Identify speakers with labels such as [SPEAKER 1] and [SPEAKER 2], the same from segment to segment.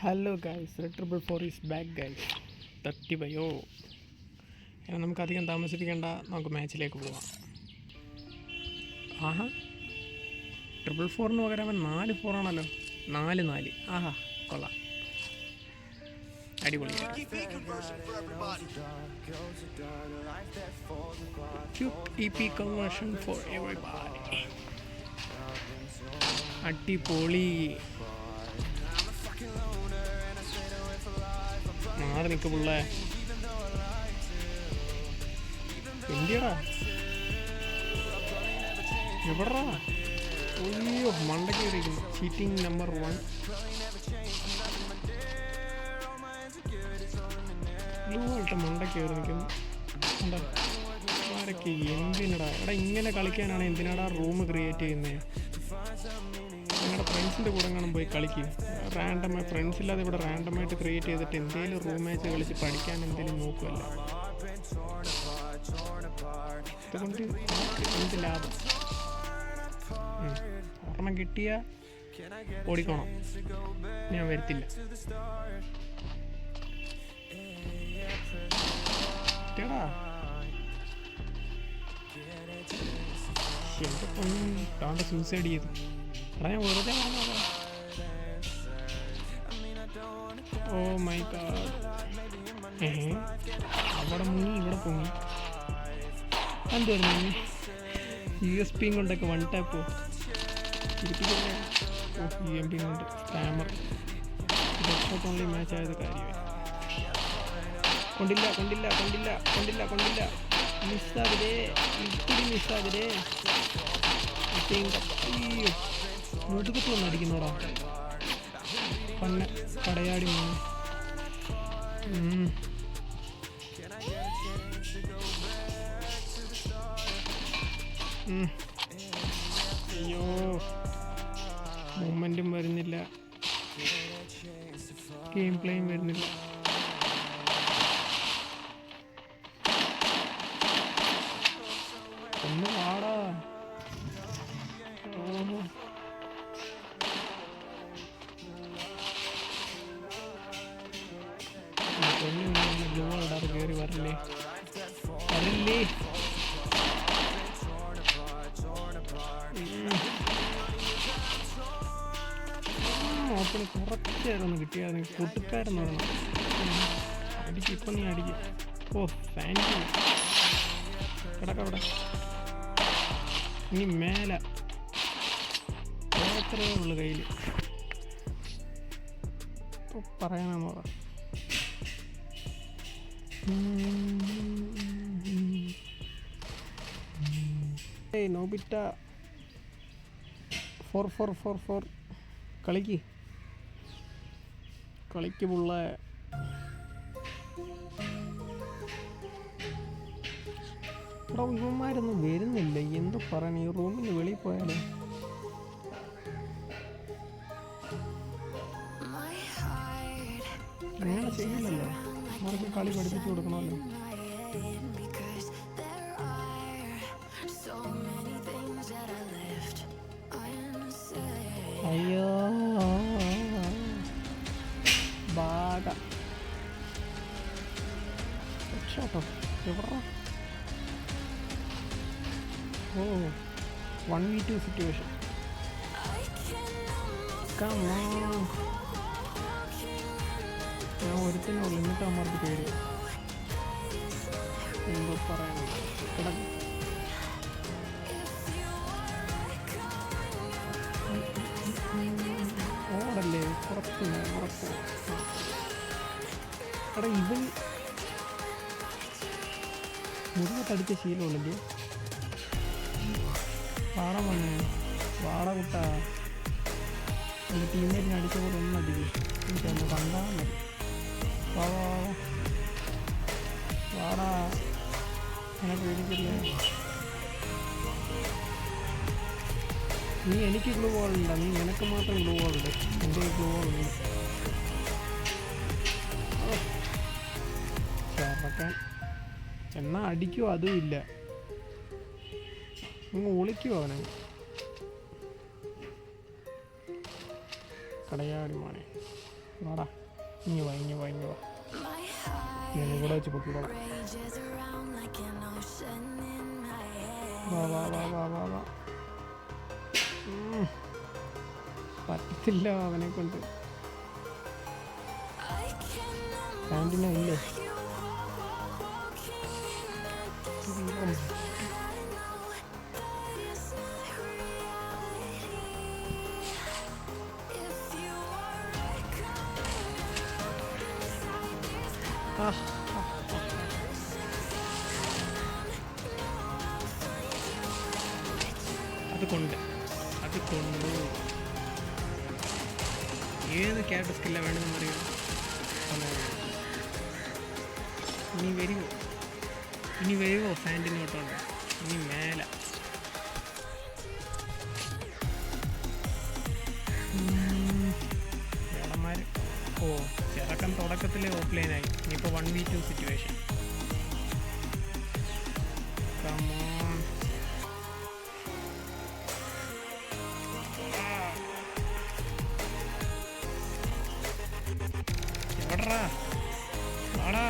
[SPEAKER 1] Hello guys, red triple 4 is back guys. തട്ടിപ്പയോ നമുക്കധികം താമസിപ്പിക്കേണ്ട, നമുക്ക് മാച്ചിലേക്ക് പോവാം. ആഹാ, 444 പകരം അവൻ 4-4 ആണല്ലോ. 4-4. ആഹാ, കൊള്ളാം, അടിപൊളി. QEP conversion for everybody. അടിപൊളി. മാറി നിൽക്ക് പിള്ളേ. എന്തിയടാ എവിടാ? അയ്യോ, മണ്ട കയറിയിരിക്കുന്നു. Cheating number 1. ബ്ലൂവായിട്ട് മണ്ട കയറി നിൽക്കുന്നു. ആരൊക്കെ എന്തിനടാ? എടാ, ഇങ്ങനെ കളിക്കാനാണ് എന്തിനാടാ റൂം ക്രിയേറ്റ് ചെയ്യുന്നത്? നിങ്ങളുടെ ഫ്രണ്ട്സിൻ്റെ കൂടെ കാണും പോയി കളിക്കും. റാൻഡമായി ഫ്രണ്ട്സ് ഇല്ലാതെ ഇവിടെ റാൻഡമായിട്ട് ക്രിയേറ്റ് ചെയ്തിട്ട് എന്തെങ്കിലും റൂം മാച്ച് കളിച്ച് പഠിക്കാൻ എന്തെങ്കിലും നോക്കുമല്ല. അതുകൊണ്ട് എന്ത് ലാഭം? ഓർമ്മ കിട്ടിയ ഓടിക്കണം, ഞാൻ വരത്തില്ല. എൻ്റെ പൊണ്ണാണ്ട് സൂസൈഡ് ചെയ്തു. എടാ, ഞാൻ വെറുതെ പറഞ്ഞതാ. Oh my God. അവിടെ മുങ്ങി ഇവിടെ പൊങ്ങി. എന്തായിരുന്നു USB കൊണ്ടൊക്കെ 1 ടാപ്പോ തിരിപ്പിക്കല്ലേ? UMP കൊണ്ട് സ്പാമർ. ഇതൊക്കെ ഓൺലി മാച്ച് ആയത് കാര്യമായി. കൊണ്ടില്ല മിസ്സാകതേ, ഇത്തിരി മിസ്സാകതേ. അയ്യോ, മുതുകത്ത് വന്ന് അടിക്കുന്നോടാ പന്ന കടയാടി. അയ്യോ, മൂമെൻറ്റും വരുന്നില്ല, ഗെയിം പ്ലേയും വരുന്നില്ല. ഒന്ന് വാടാ. ഓഹോ, ഗ്ലൂവാടാറ് കയറി വരല്ലേ. ഓപ്പണ് കുറച്ചേരൊന്ന് കിട്ടിയാൽ കൂട്ടുകാരെന്ന് പറയണം. അടിക്കും, ഇപ്പം നീ അടിക്കും. ഓ, ഫാൻറ്റി കിടക്കവിടെ. ഇനി മേലെ എത്രയേ ഉള്ളു കയ്യിൽ. ഇപ്പോൾ പറയാനാന്ന് പറ. നോബിറ്റ 4-4-4-4 കളിക്ക് പുള്ള. ഇവിടെ ഇവന്മാരൊന്നും വരുന്നില്ല. എന്ത് പറയണ, ഈ റൂമിന് വെളിയിൽ പോയാലോ? അങ്ങനെ ചെയ്യില്ലല്ലോ, അവർക്ക് കളി പഠിപ്പിച്ചു കൊടുക്കണമല്ലോ. അയ്യോ, ബാഗ ഷോട്ടോ എവിടാ? ഓ, 1v2 സിറ്റുവേഷൻ. ഞാൻ ഒരുത്തിനുള്ളൂ, എന്നിട്ട് അമ്മർക്ക് പേര്. എന്തോ പറയാൻ കിടക്കും. ഓടല്ലേ പുറത്ത്. എടാ, ഇവൻ മുറിവത്തടിച്ച ശീലമുള്ളല്ലേ? വാട മോനെ, വാട കുട്ടാ. എൻ്റെ ടീമേറ്റിനെ അടിച്ച പോലെ ഒന്നും അടിക്കും. എനിക്കൊന്ന് കണ്ടാൽ മതി. വാടാ, അങ്ങനെ പേടിക്കില്ലേ? നീ എനിക്ക് ഗ്ലൂ ബോളുണ്ട, നീ നിനക്ക് മാത്രം ഗ്ലൂ ബോളുണ്ട്. എൻ്റെ ഗ്ലൂ ബോളുണ്ട്. ചേർക്കാൻ എന്നാ അടിക്കുമോ? അതും ഇല്ല. നിങ്ങൾ ഒളിക്കുമോ അവനെ? കടയാടി മോനെ, വാടാ, ഇനി വാ ഇനി വാ ഇനി വാ, ഞാൻ ഇവിടെ വെച്ച് പൊക്കിക്കോളാം. വാ വാ വാ വാ വാ വാ. പറ്റില്ല അവനെ കൊണ്ട്. പാൻറ്റിനോ ഇല്ലേ? അത് കൊണ്ട് ഏത് ക്യാരക്ടർ സ്കില്ലാണ് വേണമെന്ന് അറിയാം. ഇനി വരുമോ ഫാൻറ്റിനോട്ടുണ്ട് ഇനി മേലെ. വേടന്മാർ ചെറുക്കൻ തുടക്കത്തിൽ ഓഫ്ലൈനായി. ഇനിയിപ്പോൾ 1v2 സിറ്റുവേഷൻ. കമോൺ, എവിടാ വാടാ.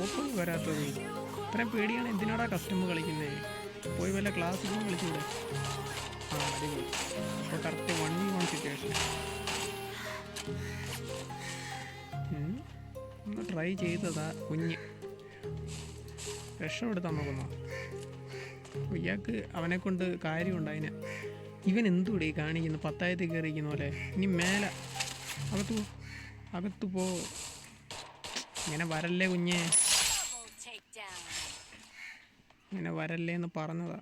[SPEAKER 1] ഓപ്പൺ വരാത്തത് ഇത്രയും പേടിയാണ്. എന്തിനാടാ കസ്റ്റമർ കളിക്കുന്നത്? പോയി വല്ല ക്ലാസ്സിലും കളിച്ചൂടെ? അടിപൊളി. അപ്പോൾ കറക്റ്റ് 1v1 സിറ്റുവേഷൻ. ഒന്ന് ട്രൈ ചെയ്തതാ കുഞ്ഞ്. രക്ഷപ്പെടുത്താൻ നോക്കുന്നോ? ഇയാൾക്ക് അവനെ കൊണ്ട് കാര്യമുണ്ട്. ഇവൻ എന്തുകൂടെ കാണിക്കുന്നു? 10,000 കയറിയിരിക്കുന്ന പോലെ. ഇനി മേലെ അകത്തു പോ. ഇങ്ങനെ വരല്ലേ കുഞ്ഞേ, ഇങ്ങനെ വരല്ലേ എന്ന് പറഞ്ഞതാ.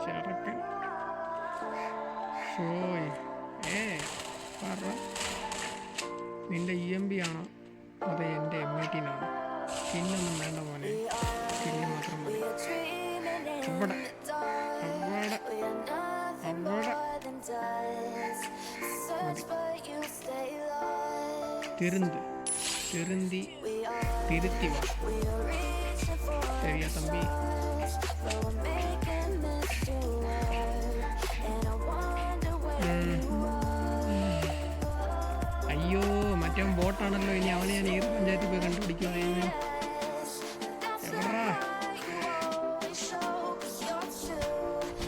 [SPEAKER 1] ചെറുക്കൻ നിന്റെ EMB ആണോ അതെ എൻ്റെ M18 പിന്നൊന്നും വേണ്ട മോനെ, സ്കില്ല് മാത്രം മതി. അവിടെ തിരുത്തി വാ. ശരിയാ തമ്പി. അയ്യോ, മറ്റേ ബോട്ടാണല്ലോ. ഇനി അവനെ ഞാൻ ഏത് പഞ്ചായത്തിൽ പോയി കണ്ടുപിടിക്കുവായിരുന്നു?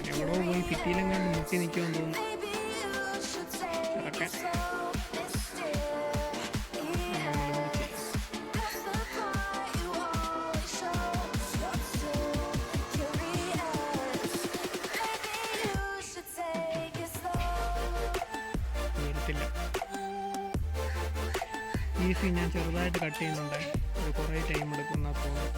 [SPEAKER 1] എവിടോ പോയി ഭിത്തിയിലും കണ്ട് മുട്ടി നിൽക്കുമെന്ന് തോന്നുന്നു. ഈസി ഞാൻ ചെറുതായിട്ട് കട്ട് ചെയ്യുന്നുണ്ട്. അത് കുറേ ടൈം എടുക്കുന്ന തോന്നുന്നു.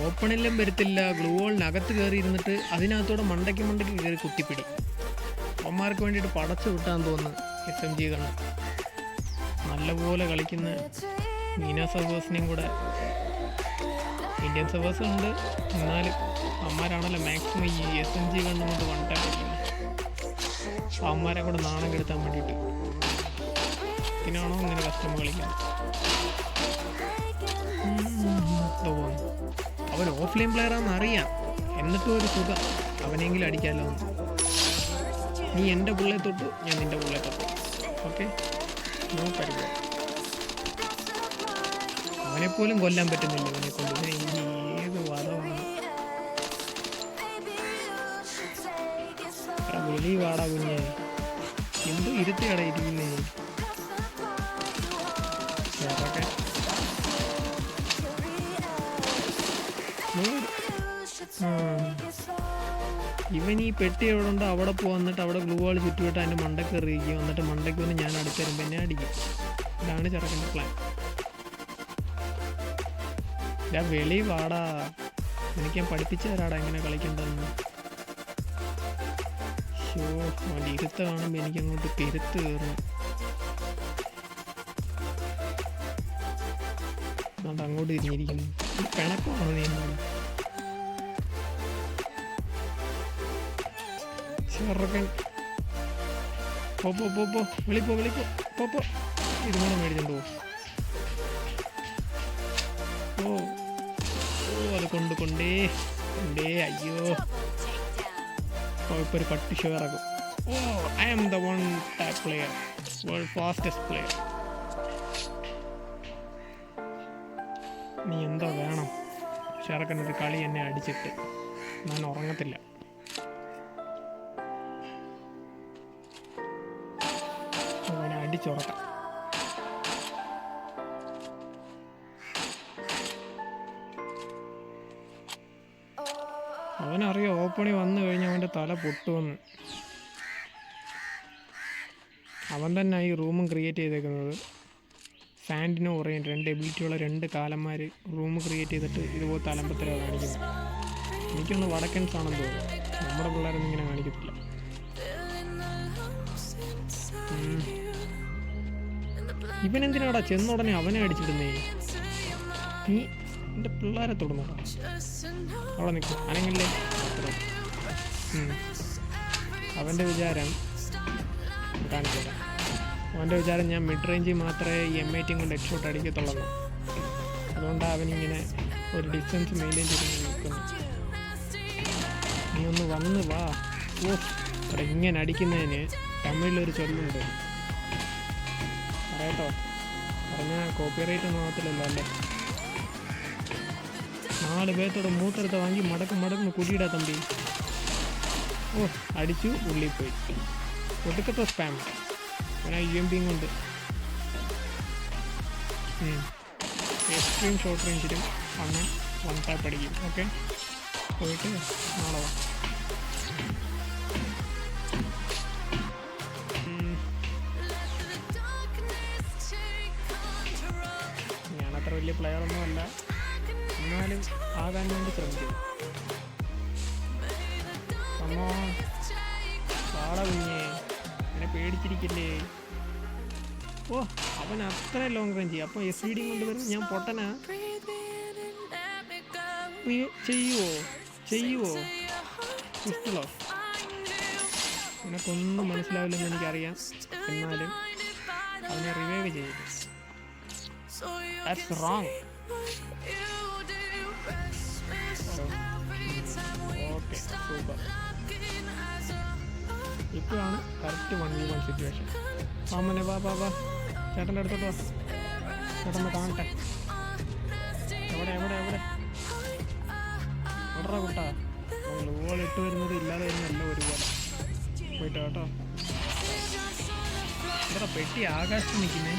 [SPEAKER 1] ഓപ്പണിലും വരത്തില്ല. ഗ്ലൂ വോളിനകത്ത് കയറി ഇരുന്നിട്ട് അതിനകത്തൂടെ മണ്ടയ്ക്ക് കയറി കുത്തിപ്പിടി. അവന്മാർക്ക് വേണ്ടിയിട്ട് പടച്ചു വിട്ടാൻ തോന്നുന്നു. SMG കണ്ണ് നല്ലപോലെ കളിക്കുന്ന മീന സർവേഴ്സിനെയും കൂടെ. ഇന്ത്യൻ സർവേഴ്സ് ഉണ്ട്, എന്നാലും അവന്മാരാണല്ലോ മാക്സിമം ഈ SMG കണ്ണുകൊണ്ട് വണ്ടാ കളിക്കുന്നത്. അവന്മാരെ കൂടെ നാണം കെടുത്താൻ വേണ്ടിയിട്ട് ഇതിനാണോ ഇങ്ങനെ കസ്റ്റമർ കളിക്കുന്നത്? അവൻ ഓഫ്ലൈൻ പ്ലെയറാണെന്ന് അറിയാം, എന്നിട്ടും ഒരു സുഖം. അവനെങ്കിലും അടിക്കാമല്ലോ. നീ എൻ്റെ പുള്ളയെ തൊട്ടു, ഞാൻ നിൻ്റെ പുള്ളയെ തൊട്ടു. ഓക്കെ, നോ പരിപാടി. അവനെപ്പോലും കൊല്ലാൻ പറ്റുന്നില്ല അവനെ കൊണ്ട്. ഏത് വധമാണ്. വെളി വാടാ കുഞ്ഞെ, എന്തോ ഇരുത്തിയാടാ ഇരിക്കുന്നേ. ഇവൻ ഈ പെട്ടി എവിടെ ഉണ്ടോ അവിടെ വന്നിട്ട് അവിടെ ഗ്ലൂ വാൾ ചുറ്റുവിട്ട് അതിൻ്റെ മണ്ടയ്ക്ക് എറിയിക്കും. എന്നിട്ട് മണ്ടയ്ക്ക് വന്ന് ഞാൻ അടുത്ത് വരുമ്പോൾ എന്നെ അടിക്കും. ഇതാണ് ചെറുക്കൻ്റെ പ്ലാൻ. ഞാൻ വെളി വാടാ, എനിക്ക് ഞാൻ പഠിപ്പിച്ചു തരാടാ എങ്ങനെ കളിക്കണ്ടെന്ന്. അവൻ്റെ ഇരുത്ത് കാണുമ്പോൾ എനിക്കങ്ങോട്ട് പെരുത്ത് കയറും. അതുകൊണ്ട് അങ്ങോട്ട് തിരിഞ്ഞിരിക്കുന്നു. ഈ പിണക്കമാണോ നീ എന്നോട്? ചെറുക്കൻ പോ വിളിപ്പോ പോ ഇത് കൂടെ മേടിച്ചോ. ഓ അത് കൊണ്ടേ അയ്യോ ഇപ്പോൾ ഒരു കട്ടി ഷെയറാക്കും. Oh I am the one type player, world fastest player. നീ എന്താ വേണം? ഷെയറക്കൻ്റെ ഒരു കളി എന്നെ അടിച്ചിട്ട് ഞാൻ ഉറങ്ങത്തില്ല. അവനെ അടിച്ചുറക്കാം. അവനറിയോ ഓപ്പണി വന്നു കഴിഞ്ഞാൽ അവൻ്റെ തല പൊട്ടുമെന്ന്. അവൻ തന്നെ ഈ റൂമും ക്രിയേറ്റ് ചെയ്തേക്കുന്നത്. സാൻഡിനോ പറയും 2 എബിലിറ്റിയുള്ള 2 കാലന്മാർ റൂം ക്രിയേറ്റ് ചെയ്തിട്ട് ഇതുപോലെ തലമ്പത്തിലാണ് കാണിക്കുന്നത്. എനിക്കൊന്ന് വടക്കൻസ് ആണെന്ന് തോന്നുന്നു. നമ്മുടെ പിള്ളേരൊന്നും ഇങ്ങനെ കാണിക്കത്തില്ല. ഇവനെന്തിനാടാ ചെന്നുടനെ അവനെ അടിച്ചിടുന്നേ? നീ എൻ്റെ പിള്ളേരെ തൊടുന്നോടാ. അവിടെ നിൽക്കും അനങ്ങല്ലേ. അവൻ്റെ വിചാരം കാണിച്ചില്ല. അവൻ്റെ വിചാരം ഞാൻ മിഡ് റേഞ്ചിൽ മാത്രമേ ഈ M18 കൊണ്ട് ഹെഡ്ഷോട്ട് അടിക്കത്തുള്ളൂ. അതുകൊണ്ടാണ് അവനിങ്ങനെ ഒരു ഡിസ്റ്റൻസ് മെയിൻറ്റെയിൻ ചെയ്ത് നിൽക്കുന്നു. നീ ഒന്ന് വന്ന് വാ. ഓ അവിടെ ഇങ്ങനെ അടിക്കുന്നതിന് തമിഴിലൊരു ചൊല്ലുണ്ട്, പറയട്ടോ. പറഞ്ഞാൽ കോപ്പിറൈറ്റ് ഒന്നും ആകത്തില്ലല്ലോ അല്ലേ? 4 പേർത്തോടെ മൂത്തെടുത്ത് വാങ്ങി മടക്കും കുടിയിടാ തമ്പി. ഓ അടിച്ചു, ഉള്ളിൽ പോയി. ഒടുക്കത്തെ സ്പാം. പിന്നെ UMP കൊണ്ട് എക്സ്ട്രീം ഷോർട്ട് റേഞ്ചിലും അണ്ണൻ 1 ടാപ്പ് അടിക്കും. ഓക്കെ, പോയിട്ട് നാളെ വാ. ഞാനത്ര വലിയ പ്ലെയറൊന്നും അല്ല, എന്നാലും ആകാൻ വേണ്ടി ശ്രമിക്കും. അമ്മോ പാട കുഞ്ഞേ, എന്നെ പേടിച്ചിരിക്കില്ലേ? ഓ അവൻ അത്ര ലോങ് റേഞ്ച്. അപ്പോൾ SVD കൊണ്ടുവരും ഞാൻ പൊട്ടനാ? നീ ചെയ്യുവോ ഇഷ്ടമോ? നിനക്കൊന്നും മനസ്സിലാവില്ലെന്ന് എനിക്കറിയാം. എന്നാലും അവനെ റിവൈവ് ചെയ്യും. That's wrong. Okay super. ഇപ്പോഴാണ് കറക്റ്റ് 1v1 സിറ്റുവേഷൻ. മാമനെ വാ ചേട്ടൻ്റെ അടുത്തോട്ട് വാ. ചേട്ടനെ കാണട്ടെ. എവിടെ കുട്ടാ? ലോൾ ഇട്ട് വരുന്നത് ഇല്ലാതെ വരുന്നല്ല ഒരുപോലെ. പോയിട്ട് കേട്ടോ. ഇവിടെ പെട്ടി ആകാശത്ത് നിൽക്കുന്നേ.